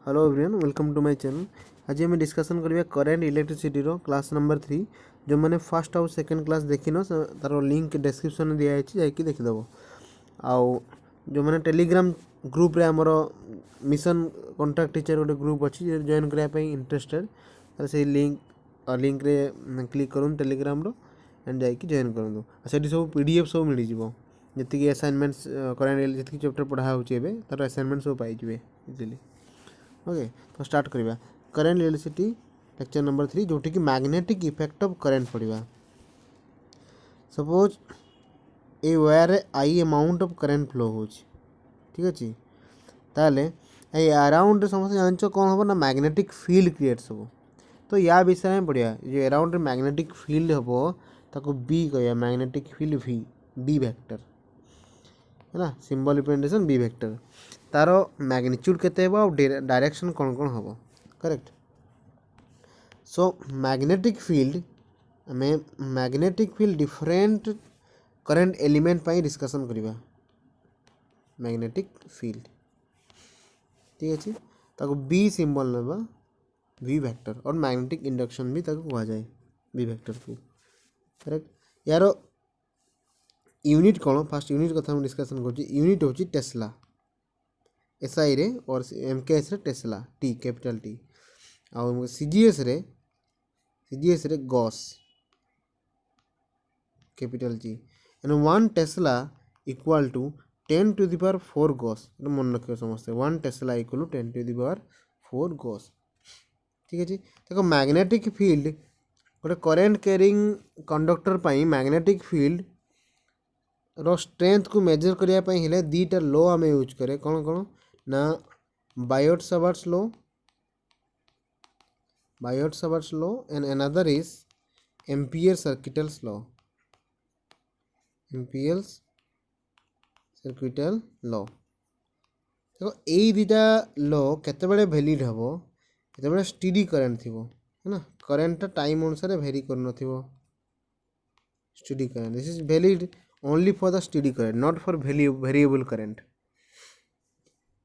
Hello everyone, welcome to my channel. आज आम discussion करबा करेंट इलेक्ट्रिसिटी रो क्लास नंबर 3। जो मैंने फर्स्ट आउ सेकंड क्लास देखिन तार लिंक डिस्क्रिप्शन दिया है, जाकि देखिदेव। आउ जो मैंने टेलीग्राम ग्रुप रे हमर मिशन कॉन्ट्रैक्ट टीचर गोटे ग्रुप अच्छी जॉइन करने इंटरेस्टेड से लिंक रे क्लिक करूँ टेलीग्राम रो एंड जाकि जॉइन करूँ। से सब पीडीएफ सब मिल जी जी असाइनमेंट्स करेंट जी चैप्टर पढ़ा होचे तार असाइनमेंट सब पाई इजिली। ओके, तो स्टार्ट करिबा करेंट इलेक्ट्रिसिटी लेक्चर नंबर 3 जोटी कि मैग्नेटिक इफेक्ट ऑफ करेंट पढ़िबा। Suppose a wire I amount of current flow हो, ठीक अच्छे। ताले ए अराउंड समस्त जानच कौन हम ना मैग्नेटिक फील्ड क्रिएट सब। तो या विषय में पढ़िया जो अराउंड मैग्नेटिक फील्ड हम ताको बी कह मैग्नेटिक फील्ड वी बी वेक्टर है ना, सिंबल रिप्रेजेंटेशन बी वेक्टर। तार मैग्नीट्यूड केते हेबो और डायरेक्शन कौन कौन हम, करेक्ट। सो मैग्नेटिक फील्ड हमें magnetic field different current element पाई डिस्कशन करिबा। मैग्नेटिक फील्ड ठीक अच्छे, ताको बी सिंबल नेबा वी वेक्टर और मैग्नेटिक इंडक्शन भी ताको कहा जाए बी वेक्टर को, करेक्ट। यार यूनिट कौन, फास्ट यूनिट कथा हम डिस्कशन कर। यूनिट होची टेस्ला, एसआई रे और एमकेएस रे टेस्ला टी कैपिटल टी, और सीजीएस रे gauss capital G. And 1 tesla equal to 10 to the power 4 gauss. मन रखिए समस्ते 1 tesla equal to 10 to the power 4 gauss, ठीक है। देखो मैग्नेटिक फील्ड गोटे करेंट कैरिंग कंडक्टर पाई मैग्नेटिक फील्ड रो स्ट्रेंथ को मेजर करने हेले दीटा लो आम यूज करे। कौन कौन ना Biot-Savart's law and another is ampere circuital law. Ampere circuital law देखो यही दुटा लॉ केते वैलिड हम जो स्टेडी करेंट थी है ना, करेंट टाइम अनुसार भेरी कर नथिबो। Steady current this is valid only for the steady current, not for variable current,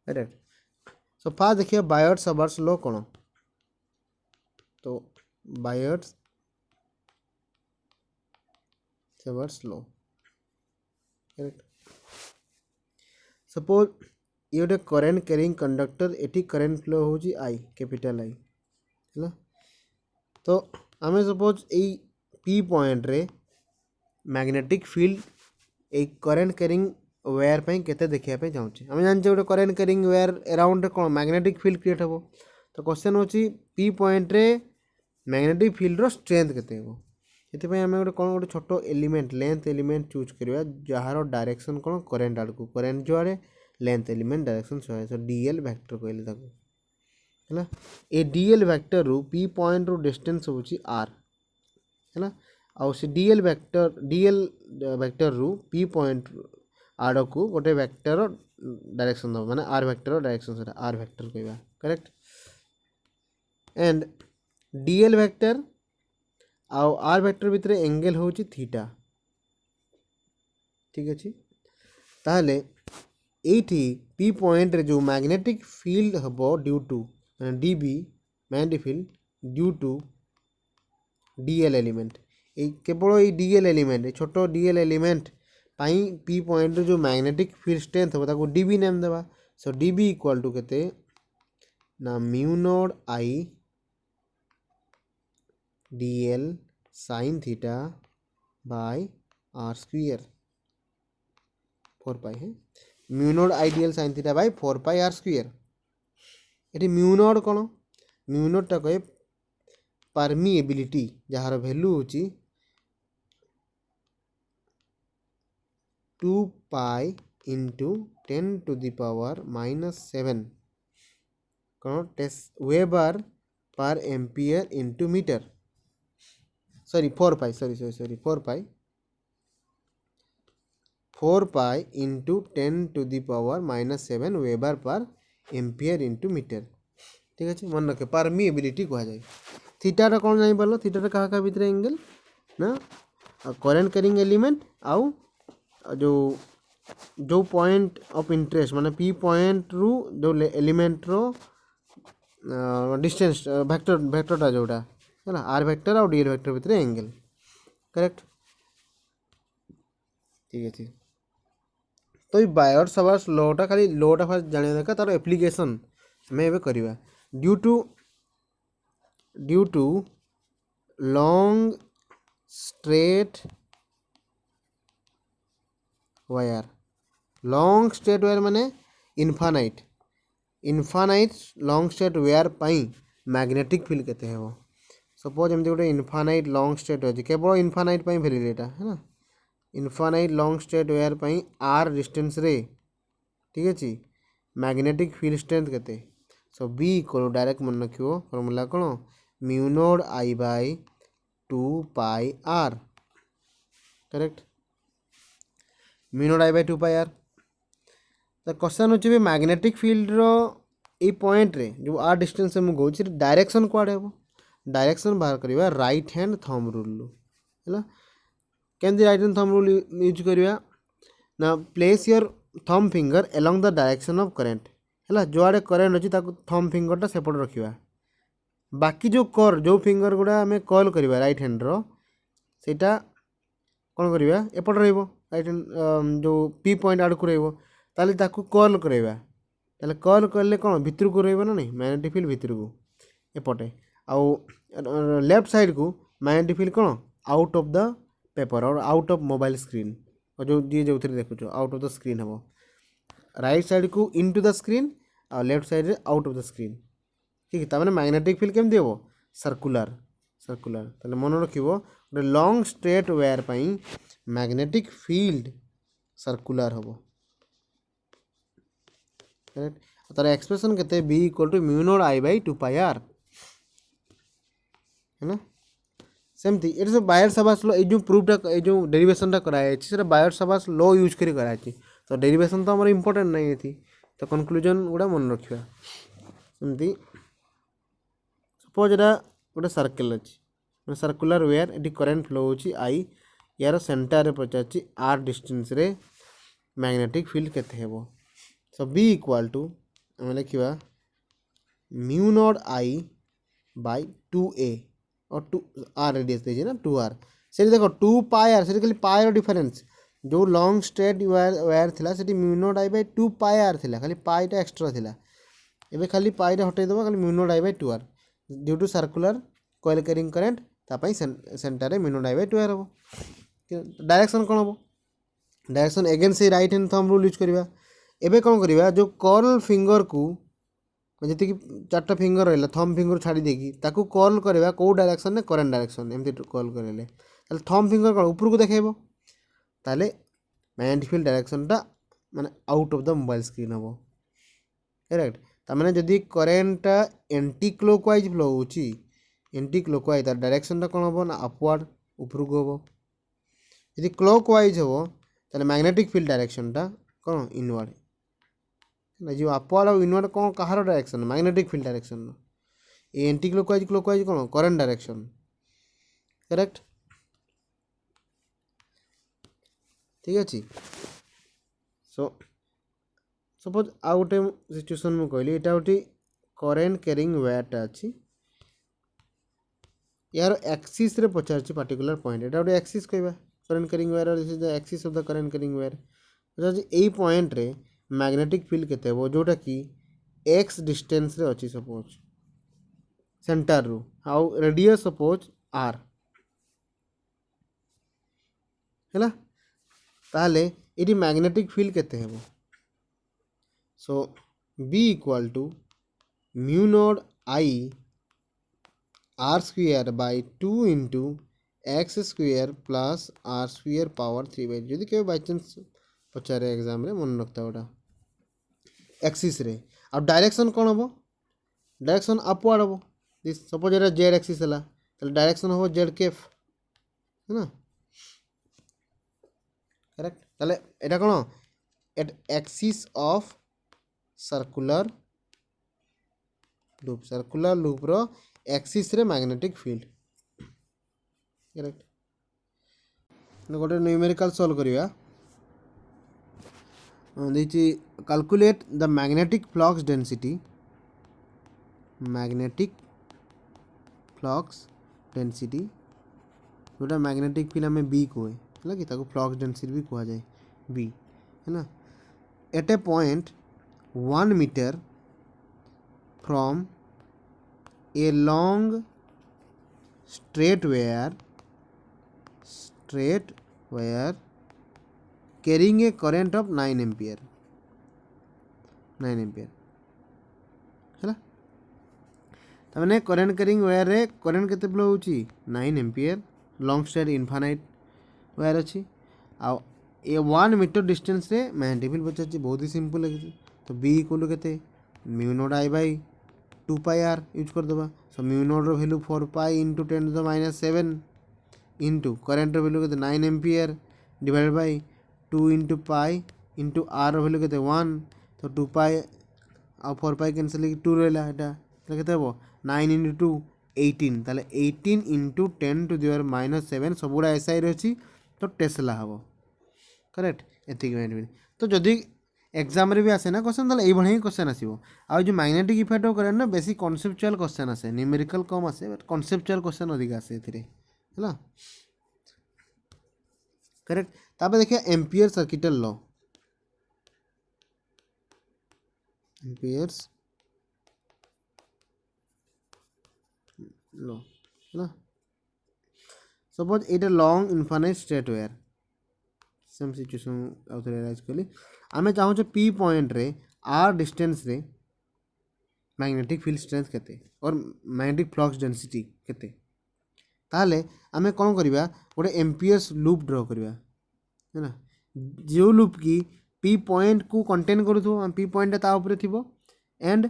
correct. So first देखिए बायोट-सावर्ट्स लॉ कौन। तो बायोट-सावर्ट्स लॉ, करेक्ट। सपोज ये गोटे करेंट कैरिंग कंडक्टर, एटी करेंट फ्लो हो आई कैपिटल आई है। तो आम सपोज यही पी पॉइंट रे मैग्नेटिक फील्ड एक करेंट कैरिंग वायर पे केते देखिया चाहूँ। आम जानते गोटे करेंट कैरिंग वायर अराउंड कौन मैग्नेटिक फील्ड क्रिएट हम। तो क्वेश्चन होची पी पॉइंट रे मैग्नेटिक फील्ड रो स्ट्रेंथ केते हो। ये आम गोटे कौन गोटे छोट एलिमेंट लेंथ एलिमेंट चूज करवा जार डायरेक्शन कौन करेंट आड़ को, करेंट जो आड़े length element direction so DL vector कहले है। ए डीएल वेक्टर रु पी पॉइंट रो डिस्टेंस होची आर है। आउ से डीएल वेक्टर रु पी पॉइंट आड़ को गोटे वेक्टर डायरेक्शन दब माने आर वेक्टर डायरेक्शन आर वेक्टर कहवा, करेक्ट। एंड डीएल वेक्टर आउ आर वेक्टर भितर एंगल होची थीटा, ठीक अच्छे। ताहले एठी पी पॉइंट रे जो मैग्नेटिक फील्ड हबो due to dB magnetic field due to dl element, केवल ये डीएल एलिमेंट छोट डीएल एलिमेंट पाई पी पॉइंट जो मैग्नेटिक फील्ड स्ट्रेंथ हम ताको डीबी नेम देबा। सो डीबी इक्वल टू केते ना mu naught I dl sine theta by r square 4 pi है। Mu naught I dl sine theta by 4 pi r square. ये mu naught कौन, mu naught टा कहे परमिएबिलिटी जार वैल्यू होची 2 pi into 10 to the power -7 कौन weber per ampere into metre, sorry 4 pi, sorry 4 pi into 10 to the power -7 weber per ampere into metre, ठीक अच्छे। मन रखे परमिएबिलिटी कह जाए। थीटा कौन जानी पार, थीटा क्या भितर एंगल ना करेंट कैरिंग एलिमेंट आउ जो पॉइंट ऑफ इंटरेस्ट माने पी पॉइंट रु जो एलिमेंट रो डिस्टेंस वेक्टरटा जोटा है आर वेक्टर और डीएल वेक्टर भितर एंगल करेक्ट ठीक अच्छे तो ये बायर सावर्स लॉटा खाली लॉटा फास्ट जाना दरकार तार एप्लिकेशन आम ए करवा due to long straight wire long straight wire माने इनफानाइट लॉन्ग स्ट्रेट वायर पाई मैग्नेटिक फील्ड केते हेबो सपोज एमती गोटे इनफानाइट लॉन्ग स्ट्रेट अच्छे केवल इनफानाइट पाई भेलिले एटा है ना इनफानाइट लॉन्ग स्ट्रेट वायर पाई आर डिस्टेंस रे ठीक अच्छे मैग्नेटिक फील्ड स्ट्रेंथ केते सो बी इक्वल डायरेक्ट मन रखियो फॉर्मूला कौन mu naught I by 2 pi r correct mu naught I by 2 pi r तो क्वेश्चन होचे मैग्नेटिक फील्ड रो ए पॉइंट रे जो आर डिस्टेंस से मुझे कहूँ डायरेक्शन कुआडे हे डायरेक्शन बाहर करवा राइट हैंड थंब रूल है केमती right hand thumb rule use करवा ना place your thumb finger along the direction of current है जो आड़े करेंट अच्छी थंब फिंगरटा सेपट रखा बाकी जो फिंगर गुड़ा आम कर्ल करवा राइट हैंड रो सेटा कौन करवा एपट राइट हैंड जो पी पॉइंट आड़ को ताले ताकू कर्ल करवा ताले कर्ल करले कौन भितर को रहा ना नहीं मैग्नेटिक फील्ड भितर को एपटे आउ लेफ्ट साइड को मैग्नेटिक फील्ड कौन आउट ऑफ द पेपर और आउट ऑफ मोबाइल स्क्रीन और जो जी जो देखुच आउट ऑफ द स्क्रीन हम राइट साइड को इनटू द स्क्रीन और लेफ्ट साइड रे आउट ऑफ द स्क्रीन ठीक है तमाने मैग्नेटिक फील्ड केमती हम सर्कुलर सर्कुलर ताले मन रखिबो गोटे लॉन्ग स्ट्रेट वायर पाई मैग्नेटिक फील्ड सर्कुलर हम करेक्ट तार एक्सप्रेशन केते B equal to mu naught I by 2 pi r है ना सेमती ये सब बायर साबास लो जो प्रूफटा जो डेरिवेशनटा कराई से बायर साबास लो यूज करी कराई तो डेरिवेशन तो हमारे इंपोर्टेंट नहीं थी तो कंक्लूजन गुड़ा मन रखा सेमती सपोज एटा गोटे सर्कल अच्छी सर्कुलर वेयर ये करेन्ट फ्लो होची आई यार सेंटर पचार आर डिस्टेंस रे मैग्नेटिक फील्ड केते हेबो सो बी इक्वल टू आम लिखा mu naught I bye 2a और 2 आर रेडियस दीजिए ना 2r से देखो 2 पाई आर से खाली पाई डिफरेंस जो लॉन्ग स्ट्रेट वायर थिला से mu naught I by 2 pi r थिला खाली पाईटा एक्सट्रा थिला एबे खाली पाईटा हटै देबो खाली mu naught I by 2r due to circular coil carrying current तापाई सेंटर रे mu naught I by 2r हो डायरेक्शन कौन हम डायरेक्शन अगेन से right hand thumb rule use करवा एबे कौन करवा जो कर्ल फिंगर को जी 4टा फिंगर रहा थंब फिंगर छाड़ी देकी ताकू कर्ल करवा कौ डायरेक्शन ने करेन्ट डायरेक्शन एमती कर्ल करेले थंब फिंगर कौन ऊपर को देखेबो ताले मैग्नेटिक फील्ड डायरेक्शनटा माने out of the mobile screen हम करेक्ट तार जदि करेन्टटा एंटी क्लॉकवाइज फ्लो होची एंटी क्लॉकवाइज तार डायरेक्शनटा कौन हम ना अपवार्ड ऊपर को हम यदि क्लॉकवाइज हम ताले मैग्नेटिक फील्ड डायरेक्शनटा कौन इनवर्ड जो अपवार्ड और इनवर्ड कौन कहार direction magnetic field direction anti clockwise कौन करेंट डायरेक्शन करेक्ट ठीक अच्छे सो सपोज आउ गोटे सिचुएशन मुझे कहली यहाँ गोटे करेन्ट कैरिंग वायरटा अच्छी यार एक्सीस रे पचार पार्टिकुलर पॉइंट यहाँ गोटे एक्सीस कहवा current carrying wire this is the axis of the current carrying wire यही पॉइंट रे मैग्नेटिक फील्ड केते हो जोटा कि एक्स डिस्टेंस रे अच्छी सपोज सेंटर रू आउ रेडियस सपोज आर है ताहले ये मैग्नेटिक फील्ड केते हेबो so B equal to mu naught I R square by 2 into X square plus R square power 3/2 जदि के बाय चांस पचारे एग्जाम रे मन रखता गोटा एक्सीस रे आ डायरेक्शन कौन हम डायरेक्शन अपवार्ड हम this suppose Etah Z axis है तो डायरेक्शन हम जेड केफ है ना करेक्ट ताले एटा कौन at axis of circular loop रो एक्सीस रे मैग्नेटिक फील्ड करेक्ट गोटे न्यूमेरिकल सॉल्व करिया calculate the magnetic flux density magnetic flux density जोटा मैग्नेटिक फील्ड आम बी कहे है कि फ्लक्स डेंसिटी भी कह जाए बी है ना at a point 1 metre from a long straight wire carrying a current of 9 ampere है ताने करेंट कैरिंग वायर रे करेंट केते फ्लो होची 9 ampere long straight infinite wire अच्छी आ ए 1 मीटर डिस्टेंस रे मैग्नेटिक फील्ड पचाची बहुत ही सिंपल लगी तो बी इक्वल केते mu naught I by 2 pi r use कर दबा सो म्यू नॉट रो value 4 pi into 10 to the minus 7 into current रो वैल्यू केते 9 ampere divide by 2 into pi into r रो वैल्यू केते 1 तो 2 पाई आ 4 पाई कैंसिल 2 रहला एटा केते हबो 9 इंटू 2 18 ताले 18 इंटू 10 टू द माइनस 7 सबुड़ा एसआई रही तो टेस्ला हम करेक्ट एतिक तो जदि एग्जाम रे भी आसे ना क्वेश्चन ताले एई ही क्वेश्चन आसीबो आ जो मैग्नेटिक इफेक्ट करेंट ना बेसी कॉन्सेप्चुअल क्वेश्चन आसे न्यूमेरिकल कम आसे बट कॉन्सेप्चुअल क्वेश्चन अधिक आसे एथिरे हैला करेक्ट तापर देखिए ampere circuital law ampere's law है सपोज एटा long infinite straight wire same situation ऑथराइज कली आमे चाहू पी पॉइंट रे आर डिस्टेंस रे मैग्नेटिक फील्ड स्ट्रेंथ केते और मैग्नेटिक फ्लक्स डेंसिटी केते ताले आमे कोन करबा गोटे एम्पियर्स लूप ड्रॉ करबा है ना जो लूप की पी पॉइंट को कंटेन करूथो पी पॉइंट ता ऊपर थिबो एंड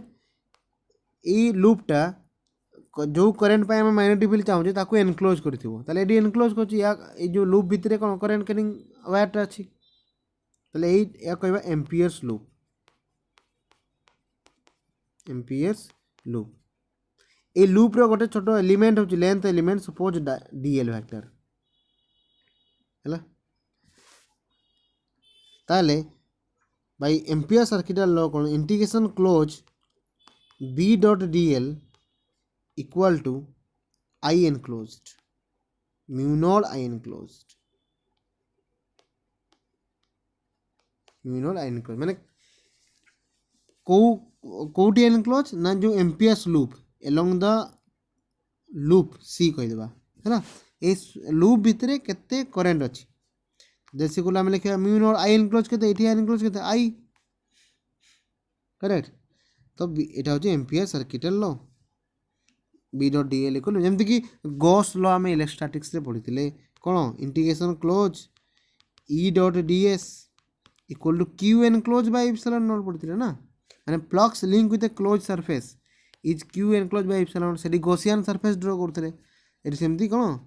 ई लूपटा जो करेंट पे मैग्नेटिक फील्ड चाहूँ ताको एनक्लोज करिथिबो ताले एडी एनक्लोज करछि या ए जो लूप भितरे कोन करेंट कैरिंग वायरटा अछि ताले ए या कहबा एम्पियर्स लूप ए लूप रो गोटे छोटो एलिमेंट होछि length element suppose DL vector हैला ताले बाय एम्पियर सर्किटल लॉ कोन integration close B dot DL equal to I enclosed mu naught I enclosed माने कोटी एनक्लोज ना जो Ampere's loop along the loop C कह देबा है ना इस लूप भितरे केते करंट अछि जैसे को हम लिखा म्यू नॉट आई एनक्लोज केते एठी एनक्लोज केते आई करेक्ट तो एटा होची ampere circuital law B dot d l equal जमती कि गॉस लॉ आम इलेक्ट्रोस्टैटिक्स रे पढ़ी कौन integration close E dot d s equal to q enclose by epsilon naught पढ़ी ना माने flux link with a close surface is q enclose by epsilon naught सेठी गॉसियन सरफेस ड्रॉ करते एटी सेमती कौन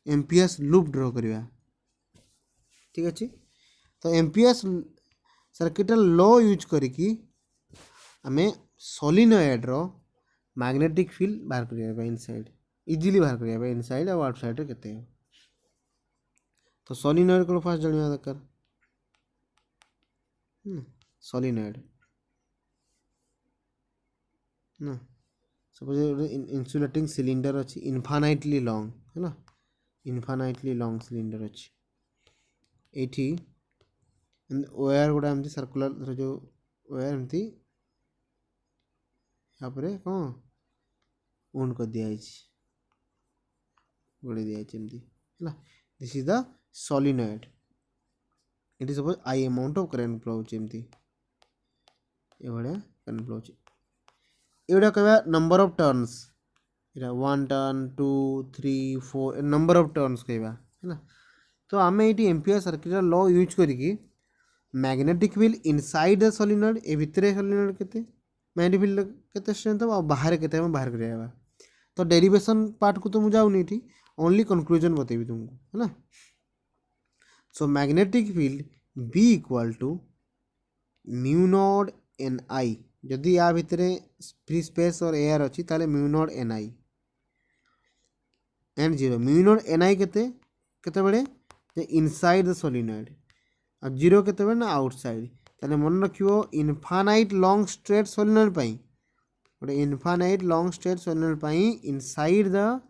एम्पियर्स लूप ड्रॉ करवा ठीक अच्छे तो एम्पियर्स सर्किटल लॉ यूज करिकी आमे सोलिनॉइड रो मैग्नेटिक फील्ड बाहर करिया इनसाइड इजीली बाहर करिया इनसाइड और आउटसाइड रे केते तो सोलिनॉइड को फास्ट जानिया दरकार सोलिनॉइड ना सपोज इंसुलेटिंग सिलिंडर अच्छी इनफाइनाइटली लॉन्ग है ना इनफाइनाइटली लॉन्ग सिलिंडर अच्छी एठी वायर गुड़ा एमती सर्कुलर जो वायर एमती यहाँ पर कौन ओन कर दिया गोड़े दिया एमती है this is the solenoid it is suppose I amount of current flow होती ये करंट फ्लो एगुड़ा कह नंबर ऑफ टर्न्स इटा 1 टर्न 2 3 4 नंबर ऑफ टर्न्स कहवा है तो आम ये एम्पियर सर्किटल लॉ यूज करिकी magnetic field inside the solenoid ए भितर सोलिनॉइड केते मैग्नेटिक फील्ड केते स्ट्रेंथ हो बाहर केते बाहर करिया तो डेरिवेशन पार्ट को तो मुझे जाऊनी थी ओनली कंक्लूजन बतेबी तुमको है ना so magnetic field B equal to mu naught N I जदि या भितर फ्री स्पेस और एयर अच्छी ताले mu naught N I and zero mu naught N I केते बड़े इनसाइड द सोलिनॉइड और जीरो केते ना आउटसाइड ताले मन रखियो इनफाइनाइट लॉन्ग स्ट्रेट सोलिनॉइड पाई गोटे इनफानाइट लॉन्ग स्ट्रेट सोलिनॉइड पाई inside the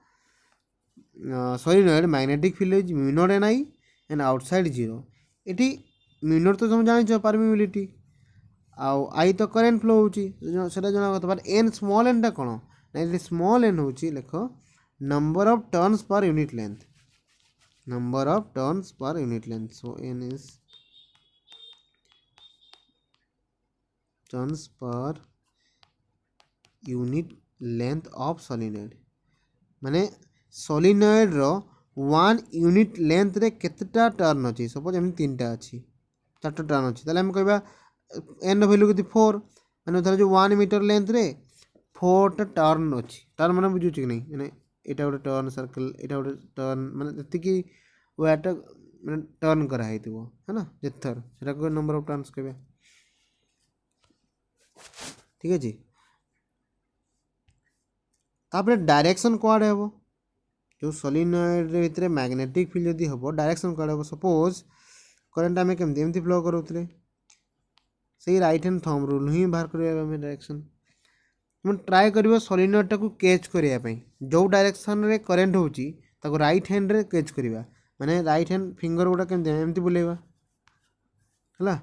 solenoid magnetic field is mu naught N I and outside zero. ये म्यू नॉट तो तुम जान परमिबिलिटी आउ आई तो करेन्ट फ्लो होची सेटा जना कथा बट एन स्मॉल एन टा कोन ना स्मॉल एन होची लेखो number of turns per unit length number of turns per unit length, so n is turns per unit length of solenoid माने solenoid रो 1 यूनिट लेंथ रे केतटा टर्न अछि suppose हम तीनटा अछि चारटा टर्न अछि ताले हम कहबा n रो वैल्यू कति 4 माने धर जो 1 मीटर लेंथ रे 4 टा टर्न अछि टर्न माने बुझु छी कि नहीं माने एटा गोटे टर्न सर्कल एटा गोटे टर्न माने जति की वेटा माने टर्न करा हेतिबो है ना जेथर सेटा को नंबर ऑफ टर्न्स कहबे ठीक अछि। तापर डायरेक्शन कोआडे हेबो जो सोलिनॉइड रे भितरे मैग्नेटिक फील्ड जदी हेबो डायरेक्शन कोआडे हेबो सपोज करंट हमें केमती एमती फ्लो करूतले सही राइट हैंड थंब रूल ही बाहर करिया हमें डायरेक्शन तुम ट्राई करिवो सोलिनॉइड टाको कैच करिया पई जो डायरेक्शन रे करंट होची ताको राइट हैंड रे कैच करिवा माने राइट हैंड फिंगर गोटा केमती एमती बुलेवा हला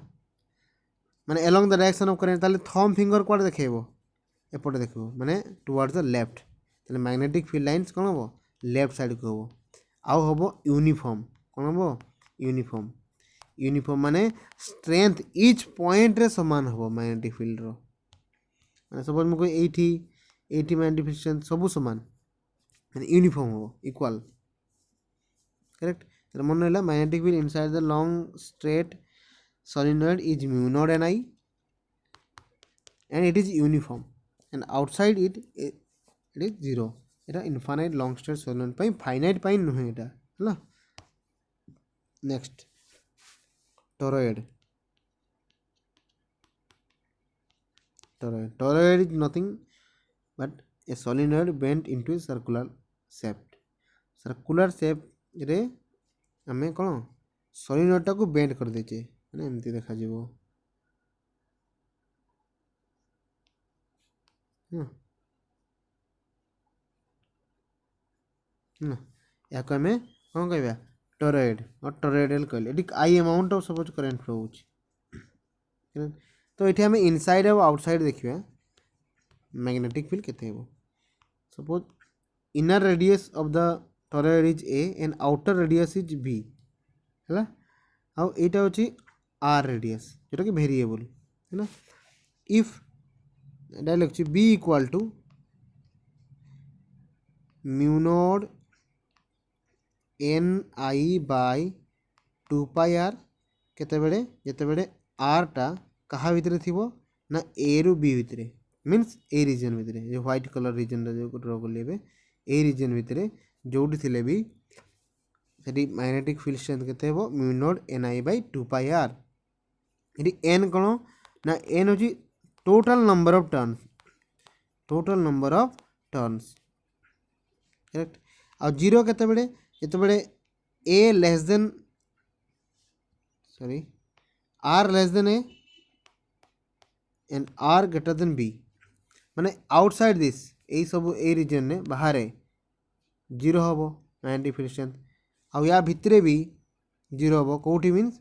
माने along the direction of current ताले थंब फिंगर कोड देखेबो एपटे देखबो माने टुवर्ड्स द लेफ्ट ताले मैग्नेटिक फील्ड लाइंस कोन हो लेफ्ट साइड को हो आउ होबो यूनिफॉर्म कोन हो यूनिफॉर्म यूनिफॉर्म माने स्ट्रेंथ ईच पॉइंट रे समान हो मैग्नेटिक फील्ड रो माने सपोज मको 80 मैग्नेटिक फील्ड सब समान माने यूनिफॉर्म हो इक्वल करेक्ट तर मन रहला magnetic field inside the long straight solenoid is mu naught n I and it is uniform and outside it is zero এটা infinite long straight solenoid পাই finite পাই নহয় এটা হলা next toroid is nothing but a solenoid bent into a circular shape रे हमें कौन solenoid टाको bend कर देचे माने एमती देखा जीवो या को हमें कौन कहबा टॉरॉइड और टॉरॉइडल कहले eighty I amount of suppose current flow होची तो एठी हमें इनसाइड और आउटसाइड देखिबा मैग्नेटिक फील्ड केते हेबो suppose inner radius of the torrid is a and outer radius is b हैला आउ एटा होची r रेडियस जोटा कि वेरिएबल है ना if direct b equal to mu naught N I by 2 pi r केते बेले जेते बेले r टा कहा भितरे थिबो ना a रु b भितरे मींस ए रीजन भितरे जो व्हाइट कलर रीजन रे जो ड्रा कर लेबे ए रीजन भितरे जोडी थिले भी सेठी मैग्नेटिक फील्ड स्ट्रेंथ केते हेबो mu naught N I by 2 pi R ये एन कौन ना एन हूँ total number of turns correct आ जीरो केते बेले जेते बेले A less than sorry R less than A and R greater than B माने आउटसाइड दिस ए सब ए रीजन ने बाहर जीरो हम मैग्नेटिक फील्ड स्ट्रेंथ आ या भितरे भी जीरो हम कौटी मीन्स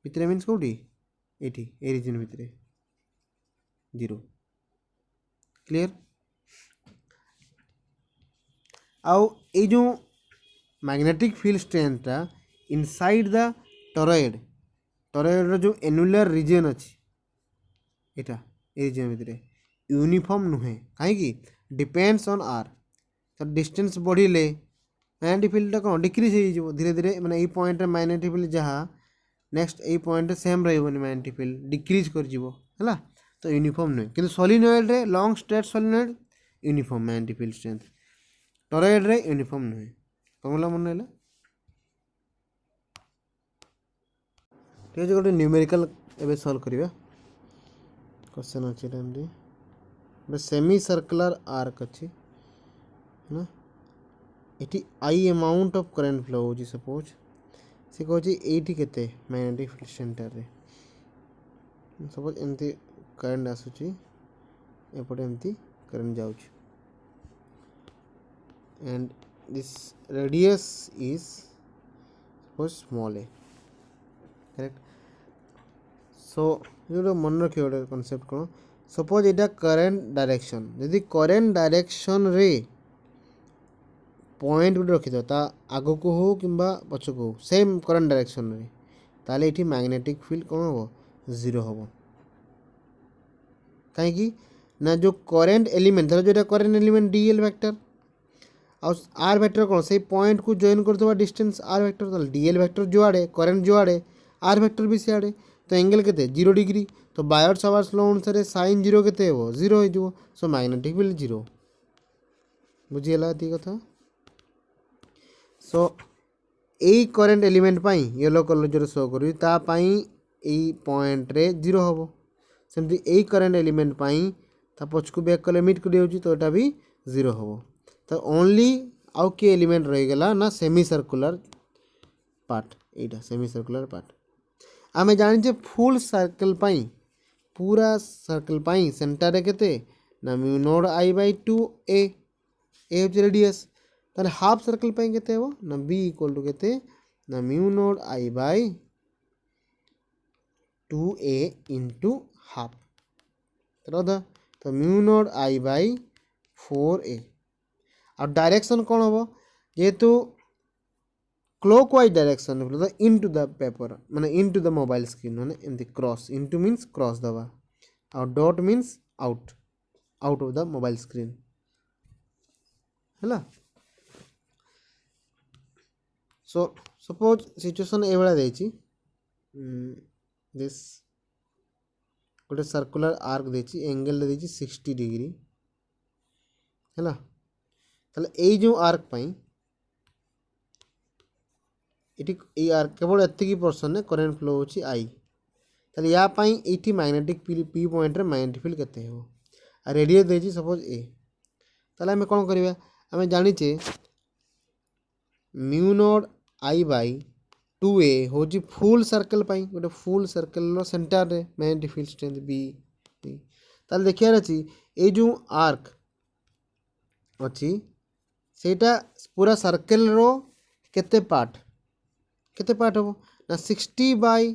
भितरे मीन्स कौटी एटी ए रीजन भितरे जीरो क्लियर आउ ए जो मैग्नेटिक फील्ड स्ट्रेंथटा इनसाइड द टॉरॉइड रो जो एनुलर रीजन अच्छी एटा ए रीजन भितरे यूनिफॉर्म नुहे कहीं डिपेंड्स ऑन आर तो डिस्टेंस बढ़िले मैग्नेटिक फील्ड कौन डिक्रीज हो धीरे धीरे माने ए पॉइंट मैग्नेटिक फील्ड जहाँ नेक्स्ट ए पॉइंट सेम रही मैग्नेटिक फील्ड डिक्रीज कर है तो यूनिफॉर्म नुहे कि सोलिनॉइड रे long straight solenoid uniform magnetic field strength torrid रे यूनिफॉर्म नुहे कौन मन रहा ठीक है गोटे न्यूमेरिकल एवं सॉल्व करिया क्वेश्चन अच्छे सेमी सर्कुलर आर्क अच्छी है ना ये I amount of current flow हो सपोज से कहूँ ये केते मैग्नेटिक फील्ड सेंटर रे सपोज एमती करंट आसूची एपटे एमती करंट जाऊँ and this radius is suppose small a, correct. So you मन रखिए गोटे कनसेप्ट कौन सपोज यहाँ करेन्ट डायरेक्शन यदि करेन्ट डायरेक्शन रे पॉइंट गोटे रखिद ता आग को हो कि पछ को हो सेम करेन्ट डायरेक्शन रे ताले ये मैग्नेटिक फील्ड कौन हम जीरो हम कहीं ना जो करेन्ट एलिमेंट धर जो current element dl vector r vector कौन से पॉइंट को जॉइन करदे distance r vector dl vector जो आड़े करेन्ट जो आड़े आर वेक्टर भी से आड़े तो एंगल के 0 डिग्री तो बायोट सावर्ट्स लॉ अनुसार साइन 0 के जीरो हो सो मैग्नेटिक फील्ड जीरो बुझीगला ये कथा। सो यही करेन्ट एलिमेंट पाई येलो कलर जो शो करी पॉइंट रे जीरो हम सेमती यही करेन्ट एलिमेंट पाई पछ को बैक कले मिट कर तो यहाँ भी जीरो हम तो ओनली आउ कि एलिमेंट रहीगला ना सेमी सर्कुलर पार्ट यहाँ सेमी सर्कुलर पार्ट आमे जाने फुल सर्कल पाई पूरा सर्कल पाई सेंटर रे केते ना म्यू नोड आई बाई 2 ए हूँ रेडियस ताले हाफ सर्कल पाई केते हो ना बी इक्वल टू केते ना mu naught I by 2a into half तो mu naught I by 4a और डायरेक्शन कौन हम जेहेतु क्लॉकवाइज डायरेक्शन तो इनटू द पेपर माने इनटू द मोबाइल स्क्रीन माने एमती क्रॉस इनटू मीन्स क्रॉस दबा और dot means out out of the mobile screen है। सो सपोज सिचुएशन ए भाया देछि दिस गोटे सर्कुलर आर्क देछि एंगल देछि 60 डिग्री है ताले ए जो आर्क पाई ये आर्क केवल एतिकी पर्सन ने करेन्ट फ्लो होची आई ताले या पाई एठी मैग्नेटिक पी पॉइंट रे मैग्नेटिक फील्ड केते हो आ रेडियस देछि सपोज ए ताले हमें कोन करबा हमें जानिचे mu naught I by 2a होची फुल सर्कल पाई गोटे फुल सर्कल रो सेंटर रे मैग्नेटिक फील्ड स्ट्रेंथ बी ताले देखियार अछि ए जो आर्क अछि सेटा पूरा सर्कल रो केते पार्ट हम ना 60 बाई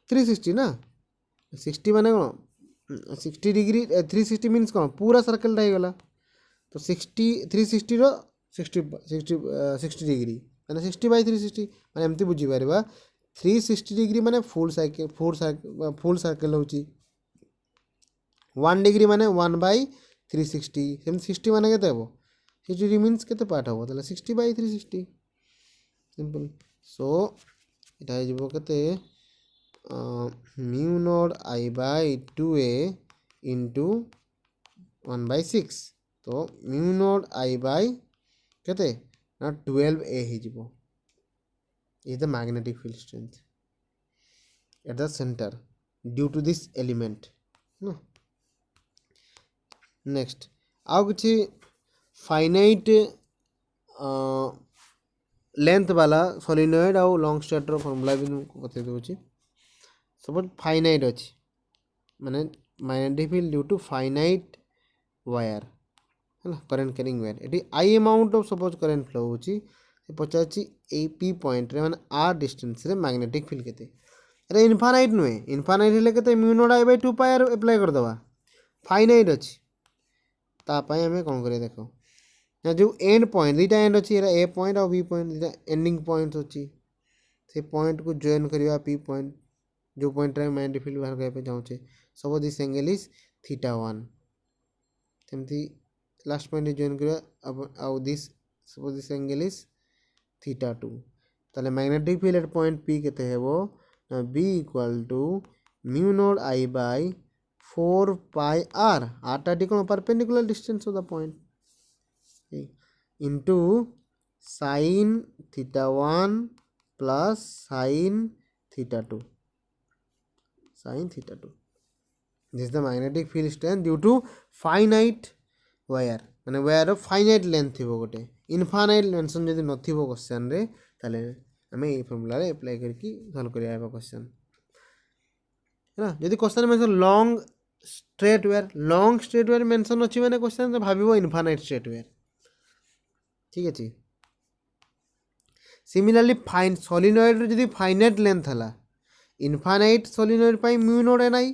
360 ना 60 माने कौन 60 डिग्री 360 मीन्स कौन पूरा सर्कल रहीगला तो 60 360 रो 60 डिग्री माने 60 बाई 360 माने एमती बुझी पारबा 360 डिग्री माने फुल सर्कल होची 1 डिग्री माने 1 बाई 360 सेमती 60 माने केते हबो 60 डिग्री मीन्स केते पार्ट हबो ताले 60 बाई 360 सिंपल। सो इटा हो केते mu naught I by 2a into 1 by 6 तो म्यू नोड आई बाई केते ना 12a हो is the magnetic field strength at the centre due to this element ना। नेक्स्ट आउ किछि फाइनाइट लेंथ वाला सोलिनॉइड आउ लॉन्ग स्ट्रेटर फॉर्मूला भी बता दूसरी सपोज फाइनाइट अच्छी माने magnetic field due to finite wire है करेन्ट कैरिंग वायर ये I amount of suppose current flow होची पचार ए पी पॉइंट रे माने आर डिस्टेंस रे मैग्नेटिक फील्ड केते अरे इनफानाइट नुहे इनफानाइट हेले केते mu naught I by 2 pi r apply कर दवा फाइनाइट अच्छी तापाई हमें कौन करें देखो ना जो एंड पॉइंट दुईटा एंड अच्छी ए पॉइंट और बी पॉइंट दुईटा एंडिंग पॉइंट अच्छी से पॉइंट को जॉइन करवा पी पॉइंट जो पॉइंट रे मैग्नेटिक फील्ड बाहर करबा चाहूचे सब दिस एंगल इज θ1 सेमती लास्ट पॉइंट जॉइन करवा आउ this suppose this angle is θ2 ताले magnetic field at point P केते हेबो ना B equal to mu naught I by 4 pi R आरटा टी कोन perpendicular distance of the point into sine θ1 plus sine θ2 this the magnetic field strength due to finite wire माने wire finite length थी गोटे infinite mention जदि नथिबो question रे ताले हमें ए फार्मूला रे अप्लाई करके सॉल्व करिया क्वेश्चन है ना। जदि क्वेश्चन में long straight wire long straight wire mention अछि माने क्वेश्चन भाबिबो इनफाइनाइट स्ट्रेट वेयर ठीक अछि सिमिलरली फाइन सोलिनॉइड जदि फाइनाइट लेंथ हला इनफाइनाइट सोलिनॉइड पाई म्यू नोड एन आई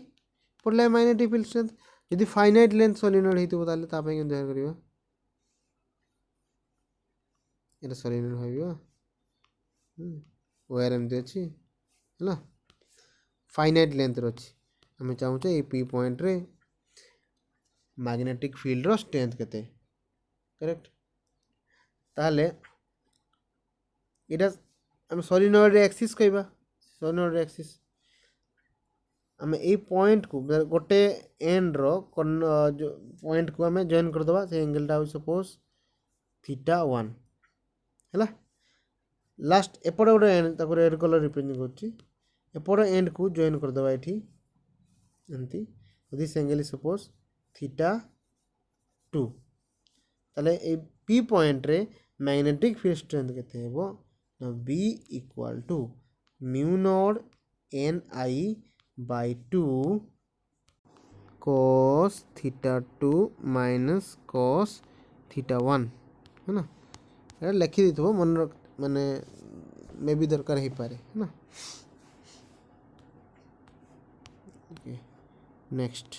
पड़ले मैग्नेटिक फील्ड स्ट्रेंथ जदि फाइनाइट लेंथ सोलिनॉइड हेतु ताले ता पई केन करबा एटा सोलिनॉइड भाबिबा वायर एमती अछि हला फाइनाइट लेंथ रो अछि हमें चाहूचे ए पी पॉइंट रे मैग्नेटिक फील्ड रो स्ट्रेंथ केते करेक्ट ताले एटा हम सोलिनॉइड रे एक्सिस कहबा सोलिनॉइड रे एक्सिस हमें ए पॉइंट को गोटे एंड रो जो पॉइंट को हमें जॉइन कर दबा से एंगल टा सपोज θ1 हैला लास्ट एपटे गोटे एंड ताको रेड कलर रिप्रेजेंट करछि एपटे एंड को जॉइन कर दबा एठी एंती दिस एंगल इज सपोज θ2 ताले ए पी पॉइंट रे मैग्नेटिक फील्ड स्ट्रेंथ केते हेबो ना B equal to mu naught N I by 2 cos θ2 minus cos θ1 है ना ये लिखि दिथबो मन माने मे भी दरकार ही पारे है ना next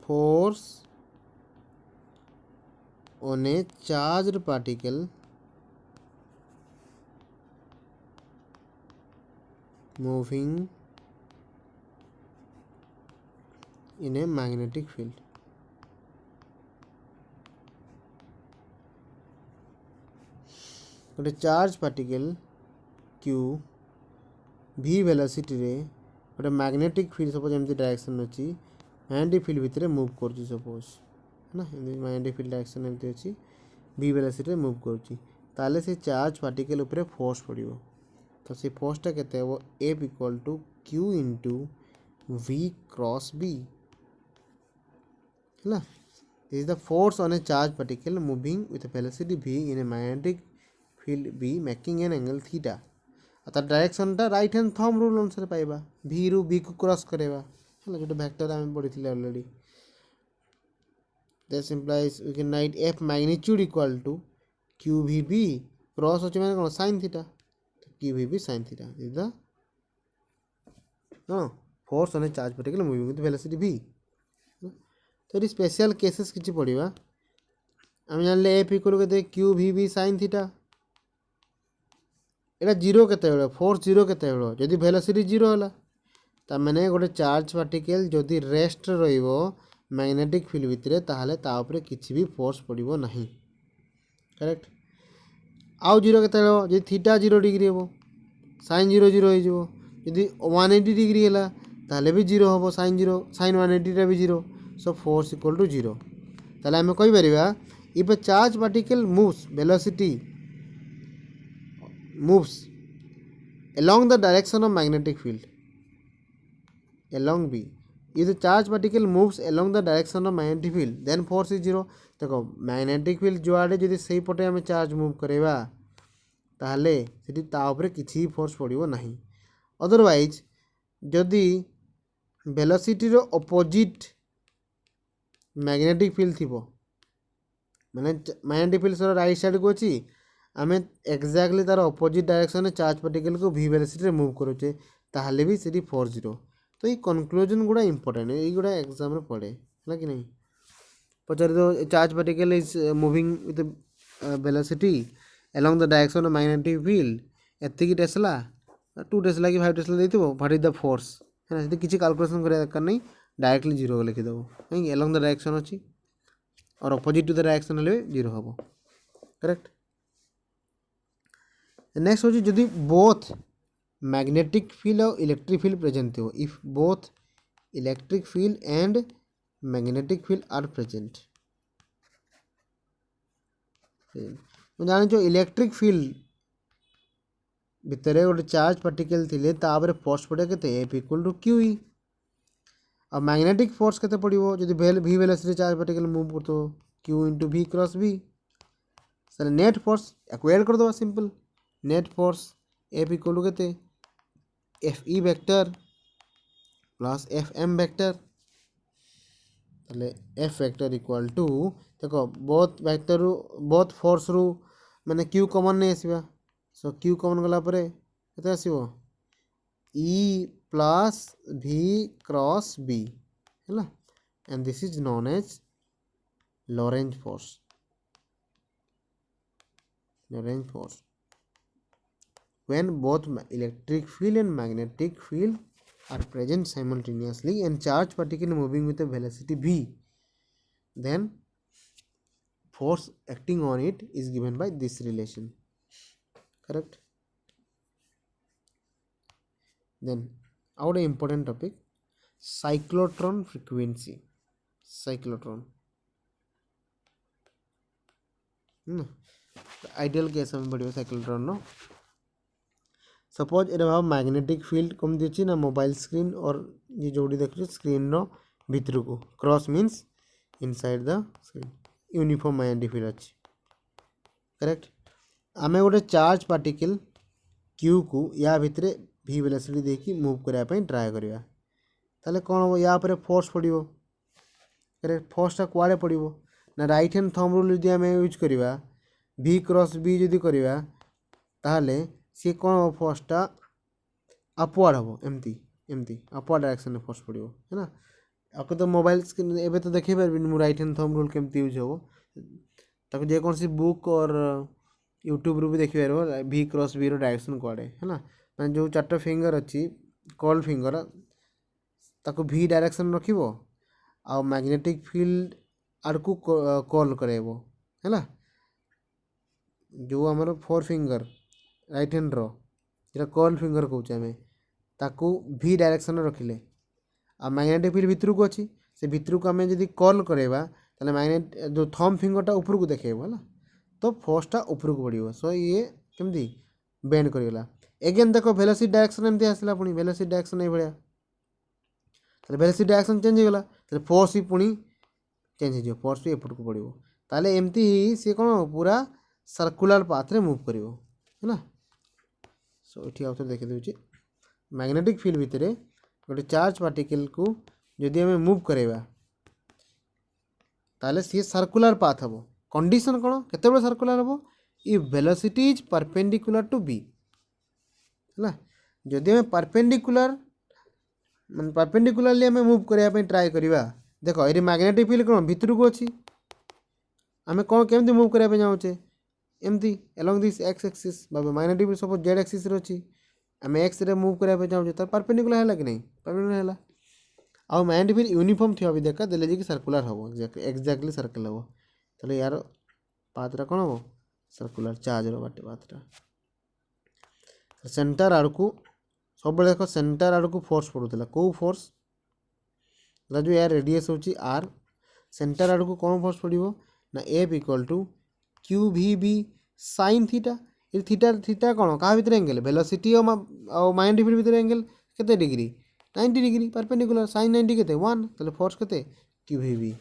force on a charged particle moving in a magnetic field गोटे charge particle Q v velocity रे गोटे मैग्नेटिक फील्ड सपोज एमती डायरेक्शन अछि मैग्नेटिक फील्ड भितर मूव करछि सपोज है ना मैग्नेटिक फील्ड डायरेक्शन एमती अछि v वेलोसिटी रे मूव करछि ताले से चार्ज पार्टिकल ऊपर फोर्स पड़िबो तो से फोर्स टा केते हेबो F equal to q into v cross b है ना this is the force on a charge particle moving with velocity v in a magnetic field b making an angle theta अतः direction टा right hand thumb rule अनुसार पाइबा v रु b को cross करेबा है ना जो वेक्टर हम पढ़िथिले already this implies we can write F magnitude equal to QVB cross होचे माने कोन sin थीटा तो QVB sin theta is the force on a charge particle moving with velocity v तो ये स्पेशल केसेस किछि पड़िबा हम जानले F equal के QVB sin theta एटा zero केते बेलो फोर्स जीरो केते बेलो जदी वेलोसिटी जीरो होला ता माने गोटे चार्ज पार्टिकल जदी रेस्ट रहिबो मैग्नेटिक फील्ड भितर ताहले ता ऊपर किछि भी फोर्स पड़िबो नहीं करेक्ट आउ जीरो केते हेबो जे थीटा 0 डिग्री हेबो sin 0 0 हो जिवो यदि 180 डिग्री हैला ताहले भी 0 होबो sin 0 sin 180 रे भी 0 सो फोर्स इक्वल टू 0 ताहले हम कहि परिबा if a charge particle moves velocity moves along the direction of magnetic field along B if the charge particle moves along the direction of magnetic field then force is 0 देखो magnetic field जो आड़े जदि सेही पटे हम charge move करेबा ताहले सेठी ता ऊपर किछि फोर्स पड़िबो नहीं अदरवाइज जदि वेलोसिटी रो अपोजिट मैग्नेटिक फील्ड थिबो माने magnetic field sir right side को अछि आमे एक्जाक्टली तार अपोजिट डायरेक्शन चार्ज पार्टिकल को v वेलोसिटी रे मूव करूचे ताहले भी सेठी फोर्स 0 तो ये कंक्लूजन गुड़ा इंपोर्टेंट है ये गुड़ा एग्जाम रे पड़े है कि नहीं पचार दो charge particle is moving with velocity along the direction of magnetic field एतिकी टेस्ला 2 टेस्ला कि 5 टेस्ला देथिबो व्हाट इज द फोर्स है ना किछि कैलकुलेशन करे दरकार नहीं डायरेक्टली 0 लिखि देबो काहे अलोंग द डायरेक्शन अछि और अपोजिट टू द डायरेक्शन हले 0 हबो करेक्ट नेक्स्ट होची जदि बोथ मैग्नेटिक फील्ड और इलेक्ट्रिक फील्ड प्रेजेंट हो if both electric field and magnetic field are present जान जो इलेक्ट्रिक फील्ड भितर गोटे चार्ज पार्टिकल थिले तापर फोर्स पड़े केते F इक्वल टू QE और मैग्नेटिक फोर्स केते पड़िबो जदि v velocity charge particle move करतो Q into v cross v सर नेट फोर्स एक्वायर कर दो simple net force F equal to केते FE vector plus F M vector ताले एफ वेक्टर इक्वल टू देखो बोथ वेक्टर बोथ फोर्स रु माने Q common नहीं आसीबा सो क्यू कॉमन गला परे केते आसीबो E plus v cross B हैला and this is known as Lorentz force. Lorentz force. When both electric field and magnetic field are present simultaneously and charged particle moving with a velocity v, then force acting on it is given by this relation. Correct? Then our important topic, cyclotron frequency. Cyclotron. Ideal case में पड़ो cyclotron know suppose ये भाव magnetic field कम दिए ना mobile screen और ये जोड़ी देखिए स्क्रीन रो भितर को cross means inside the screen uniform magnetic field अच्छी करेक्ट आमे गोटे चार्ज पार्टिकल क्यू को या भितर भी वेलोसिटी देकी मूव करने ट्राए करवा ताले कौन हम या पर फोर्स पड़ो करेक्ट फोर्सटा कुआड़े पड़ो ना राइट हैंड थंब रूल जो आम यूज करवा भी क्रॉस बी जदि करवा ताहले सी कौन हम फोर्सटा अपवार्ड हम एमती एमती अपवार्ड डायरेक्शन में फोर्स पड़ो है ना आपको तो मोबाइल स्क्रीन एवं तो देखे पारि मु राइट हैंड थंब रूल केमती यूज हम ताको जेकोसी बुक और यूट्यूब रू भी देखि पार भी क्रॉस बी रो डायरेक्शन कुआड़े है ना मैंने जो चार्ट फिंगर अच्छी कॉल फिंगर ताको भी डायरेक्शन रखिबो आ मैग्नेटिक फील्ड आड़कू कॉल करेबो है ना जो आमर फोर फिंगर राइट हैंड रो जेटा कॉल फिंगर कहूँ आम ताकू भी डायरेक्शन रखिले आ मैग्नेटिक फील्ड भितर को अच्छी से भितर को आम जब कॉल करेबा ताले मैग्नेट जो थंब फिंगरटा ऊपर को देखेबो है तो फोर्सटा ऊपर को बढ़ियो सो ये केमती बेंड करगला एगेन देखो वेलोसिटी डायरेक्शन एमती आसला पुणी वेलोसिटी डायरेक्शन ये भाया ताले वेलोसिटी डायरेक्शन चेंज हो गला ताले फोर्स भी पुणी चेंज हो फोर्स भी एपट को पड़ो ताले एमती ही सी कौन पूरा सर्कुलर पाथ रे मूव करिवो है ना सो ये आउट देखि दूची मैग्नेटिक फील्ड भितर गोटे चार्ज पार्टिकल को जदि आम मूव करेबा ताले सी सर्कुलर पाथ हम कंडीशन कौन केते सर्कुलर हम इ velocity is perpendicular to B है ना जदि आम परपेंडिकुलर मान परपेंडिकुलरली आम मूव करने ट्राए करवा देखो ये मैग्नेटिक फील्ड कौन भितर को अच्छी आम कौन केमती मूव करने चाहूचे एमती along this x axis magnetic field suppose Z axis अच्छी आम एक्स रे मूव करने चाहूचे तो परपेंडिकुलर है कि नहीं परपेंडिकुलर है आउ मैग्नेटिक फील्ड यूनिफॉर्म थी देखा देले जी सर्कुलर हम एक्जाक्टली सर्कुलर हम ताले यार पाथटा कौन हम सर्कुलर चार्ज बाटे पाथटा सेंटर आड़ को सब देख सेंटर आड़ को फोर्स पड़ूला कौ फोर्स जो यार रेडियस होची आर सेंटर आड़ को कौन फोर्स पड़ो ना F equal to Q v B sine theta ये थीटा थीटा कौन क्या भितर एंगल वेलोसिटी और मैग्नेटिक फील्ड भितर एंगल केते डिग्री 90 डिग्री परपेंडिकुलर साइन 90 केते 1 ताले फोर्स केते क्यू भी बी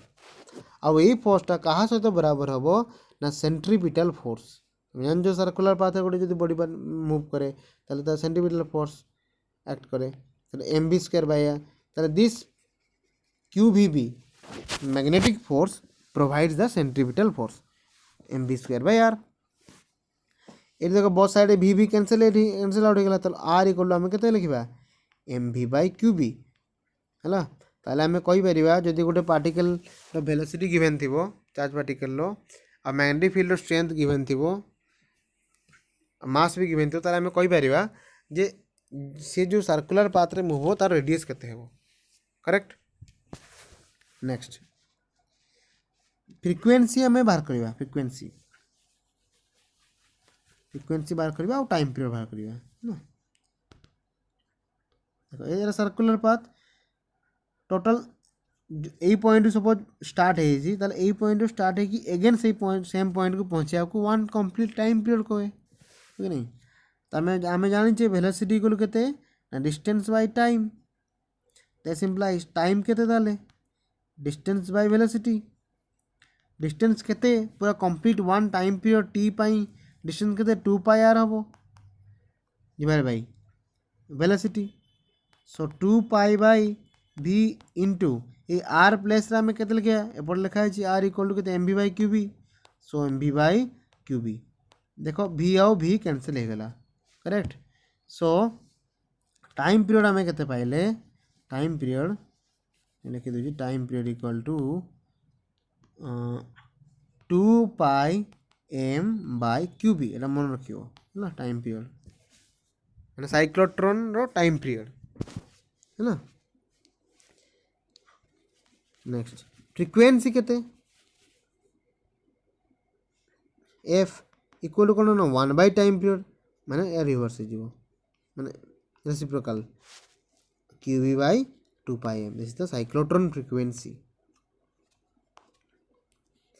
अब यही फोर्सटा कहा सहित बराबर हम ना सेंट्रीपिटल फोर्स जान जो सर्कुलर पाथ गोटे जो बॉडी मूव करे ताले सेंट्रीपिटल फोर्स एक्ट करे ताले एम बी स्क्वायर बाय ताले this Q v B magnetic force provides the centripetal force M B square by R ये देखो बहुत साइड भी कैंसल आउट हो गला तो आर इक्वल टू आम के लिखा एम भी बाय क्यू बी है ताले आम कहीपर जदि गोटे पार्टिकल वेलोसिटी गिवन थी चार्ज पार्टिकल आ मैग्नेटिक फील्ड स्ट्रेंथ गिवन थी मास भी गिवन थी ताले आम कहीपर जे सी जो सर्कुलर पाथ रे मूव हो तार रेडियस केते हो करेक्ट नेक्स्ट फ्रिक्वेंसी आम बाहर करवा फ्रिक्वेंसी फ्रिक्वेंसी बाहर करवा और टाइम पीरियड बाहर करवा ना देखो ये सर्कुलर पाथ टोटल यही पॉइंट सपोज स्टार्ट है पॉइंट स्टार्ट है कि एगेन से पॉइंट सेम पॉइंट को पहुँचे को वन कंप्लीट टाइम पीरियड कहे ठीक नहीं तो आम जानी वेलोसिटी इक्वल केते ना distance by time that implies time केते ताले डिस्टेंस बाय वेलोसिटी डिस्टेंस केते पूरा complete one time period T पाई डिस्टेंस केते 2 पाई आर हम divide by velocity so 2 pi by V into ये आर प्लेस आम के लिखा एपटे लिखाई आर इक्वल टू के M V by Q B so M V by Q B देख भि आउ भि कैंसिल हो गला करेक्ट सो टाइम पीरियड आम के पाइले टाइम पीरियड लिखी दूसरी time period equal to 2 pi M by Q B एटा मन रखियो है ना टाइम पीरियड मैंने साइक्लोट्रॉन रो टाइम पीरियड है ना नेक्स्ट फ्रिक्वेंसी केते एफ इक्वल टू कौन ना 1 बाय टाइम पीरियड माने रिवर्स हो माने reciprocal Q B by 2 pi M this is the cyclotron frequency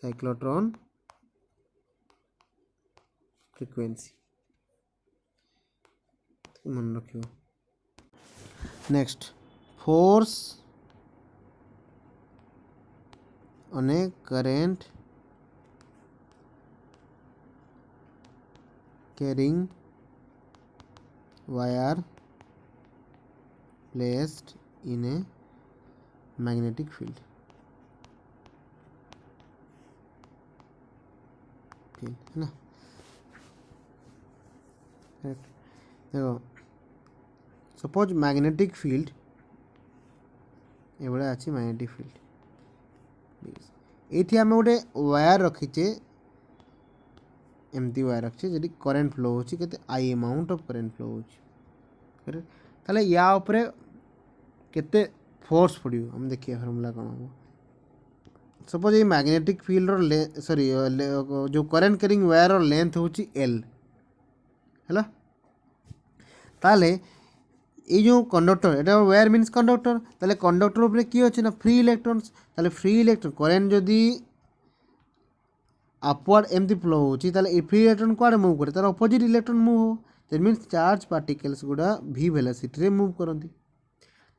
cyclotron frequency मन रखियो next force on a current carrying wire placed in a magnetic field है ना देखो सपोज मैग्नेटिक फील्ड एवढा अच्छी मैग्नेटिक फील्ड ये आम गोटे वायर रखीचे एमती वायर रखीचे जी करेन्ट फ्लो होची केते आई अमाउंट ऑफ करेन्ट फ्लो होची ताले या ऊपर केते फोर्स पड़ियो हम देखिए फॉर्मूला कौन हो सपोज ये मैग्नेटिक फील्ड और सॉरी जो करेन्ट कैरिंग वायर और लेंथ होची एल है ताले ये जो कंडक्टर एटा वायर मीन्स कंडक्टर ताले कंडक्टर ऊपर कि अच्छे ना फ्री इलेक्ट्रॉन्स ताले फ्री इलेक्ट्रॉन करेन्ट जदि अपवर्ड एमती फ्लो होची ताले फ्री इलेक्ट्रॉन कुआडे मूव करे तार अपोजिट इलेक्ट्रॉन मूव हो दैट मीन्स चार्ज पार्टिकल्स गुडा v वेलोसिटी रे मूव करती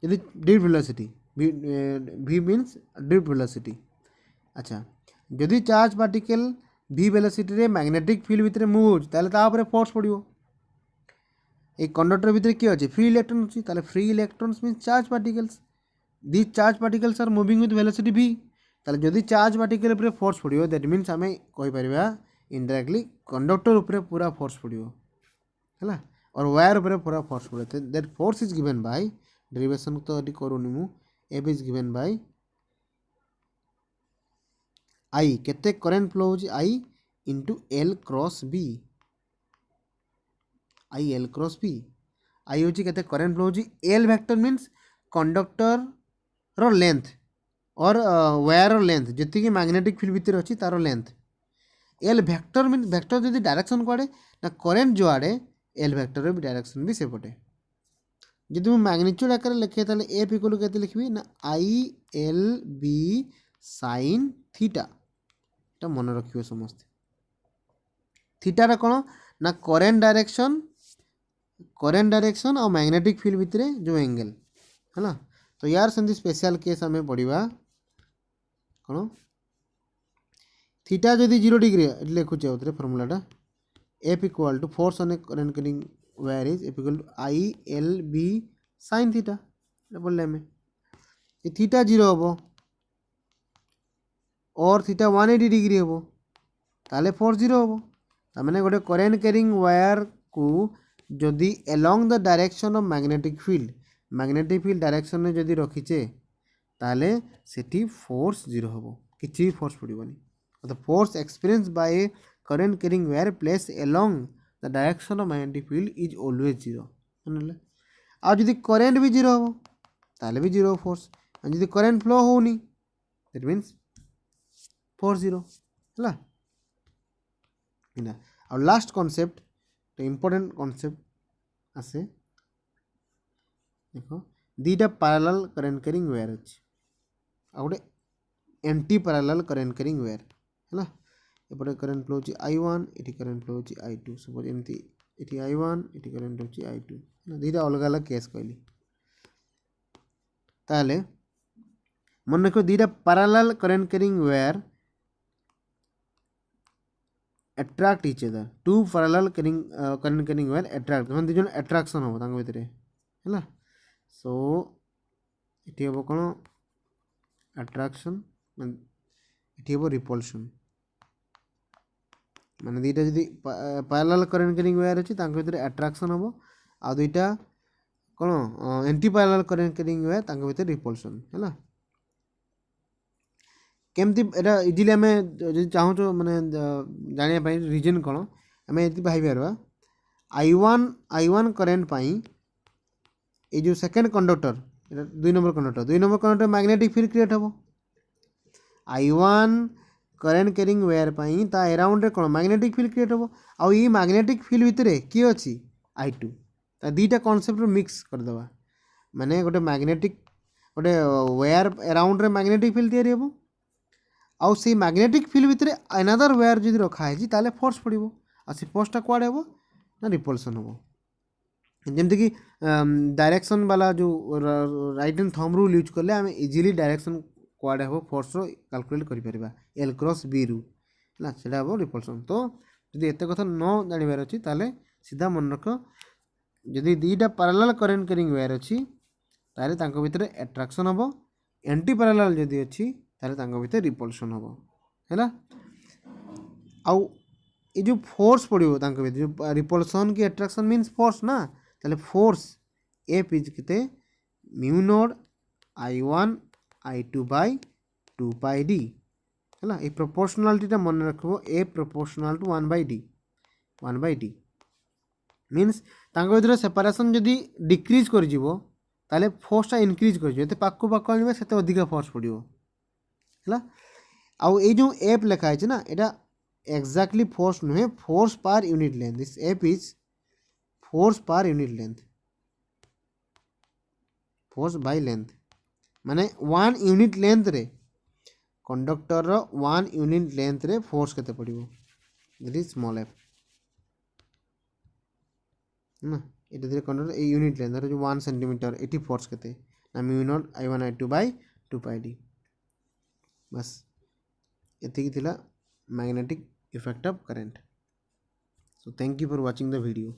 यदि drift velocity v means drift velocity अच्छा जदि चार्ज पार्टिकल v वेलोसिटी रे मैग्नेटिक फील्ड भितर मूव होची ताले ता ऊपर फोर्स पड़ियो एक कंडक्टर भितर किए अच्छे फ्री इलेक्ट्रॉन अच्छी ताले free electrons mean charge particles these charge particles are moving with velocity v ताले जदि चार्ज पार्टिकल ऊपर फोर्स पड़ियो दैट मीन्स आम कहि परिबा इनडायरेक्टली कंडक्टर ऊपर पूरा फोर्स पड़ियो है और वायर ऊपर पूरा फोर्स पड़े that force is given by derivation तो ये करूनी मु F is given by I केते करेंट फ्लो होची I into L cross B I L cross B I होची केते करेंट फ्लो होची एल वेक्टर मीन्स कंडक्टर रो लेंथ और वायर रो लेंथ जति कि मैग्नेटिक फील्ड भीतर अछि तारो length L vector mean vector जदि डायरेक्शन कुआडे ना करेंट जो आडे एल वेक्टर भी डायरेक्शन भी सेपटे जदि मैं मैग्नीट्यूड आकार लिखे ताले एफ इक्वल केते लिखबी ना I L B sine theta एटा मन रखियो समस्त थीटा रा कोन ना करेंट डायरेक्शन और मैग्नेटिक फील्ड भितर जो एंगल है ना तो यार सेमती स्पेशल केस आम पढ़ा कौन थीटा जदि 0 डिग्री लिखुचे आउे फर्मूलाटा F equal to force on a current carrying wire is F equal to I L B sine theta बोलले आम थीटा 0 हम और थीटा 180 डिग्री हम ताले फोर्स 0 हम तार गोटे करेंट कैरिंग वायर को जदि along the direction of magnetic field direction में जदि रखीचे ताले सेठी फोर्स 0 हम किसी force पड़ोनी the force experienced by a current carrying wire placed along the direction of magnetic field is always 0 जानले आ जदि करंट भी 0 हो ताले भी 0 फोर्स जदि करंट फ्लो होनी दैट मींस फोर्स 0 हला इना और लास्ट कांसेप्ट तो इंपोर्टेंट कांसेप्ट आसे देखो दीटा पैरेलल करंट कैरिंग वायर अछि आ गोटे anti parallel current carrying wire है एपटे करंट फ्लो होची I1 इटी करंट फ्लो होची I2 सपोज एमती इटी I1 इटी करंट होची I2 दुईटा अलग अलग केस कहली ताले मन रखो दुईटा parallel current carrying wire attract each other two parallel current carrying wire attract मतलब दुजन अट्रैक्शन हो तांग भितरे हैला सो ये हम कौन अट्राक्शन ये हम रिपल्सन माने दुईटा जदि पैरेलल करेंट कैरिंग वायर अच्छी भितर अट्राक्शन हम आ दुईटा कौन anti parallel current carrying wire भितर रिपल्सन है केमती एटा इजिली आम जो चाहूँ माने जानापी रिजन कौन आम ये भाई I1 करेन्ट ये जो सेकेंड कंडक्टर दुई number conductor magnetic field create हम I1 करेन्ट कैरिंग वायर ता अराउंड कौन मैग्नेटिक फील्ड क्रिएट हम आउ ये मैग्नेटिक फील्ड भितर किए अच्छी I2 ता दुईटा कॉन्सेप्ट मिक्स करदे माने गोटे मैग्नेटिक गोटे वायर अराउंड रे मैग्नेटिक फील्ड तैयारी हम आउ से मैग्नेटिक फील्ड भितर अनदर वायर जो रखाई ताले फोर्स पड़ो आ से फोर्सटा कुआड़े हम ना रिपल्सन हम जमती कि डायरेक्शन वाला जो right and thumb rule use कले आम इजिली डायरेक्शन कुआड़े हम फोर्स कैलकुलेट कर एल क्रॉस बी रु है सेटा हम रिपल्सन तो जब एत कथा न जानवर अच्छी ताले सीधा मन रख जदि दुईटा पैरेलल करेंट कैरिंग वायर अच्छी ताले भितर अट्राक्शन हम एंटी पैरेलल जदि अच्छी ताले भितर रिपल्सन हम है आउ ये जो फोर्स पड़ो जो रिपल्सन की अट्राक्शन मीन्स फोर्स ना ताले फोर्स एफ इज के mu naught I1 I2 by 2 pi D है ये प्रोपोर्शनालिटी मन रखो ए proportional to 1 by D means भितर सेपारेसन जदि डिक्रीज कर ताले फोर्सटा इनक्रीज कर पाक पाक आने से अधिका फोर्स पड़ो है आउ ये जो एफ लिखाई है ना यहाँ एक्जाक्टली फोर्स नुहे फोर्स पर unit length this F is force पर unit length force by length माने 1 यूनिट लेंथ रे कंडक्टर 1 यूनिट लेंथ रे फोर्स केते पड़ो दैट इज स्मॉल एफ ना ये कंडक्टर ए यूनिट लेंथ जो 1 सेंटीमीटर एटी फोर्स केते ना mu naught I1 I2 by 2 pi D बस ये magnetic effect of current so thank you for watching the video.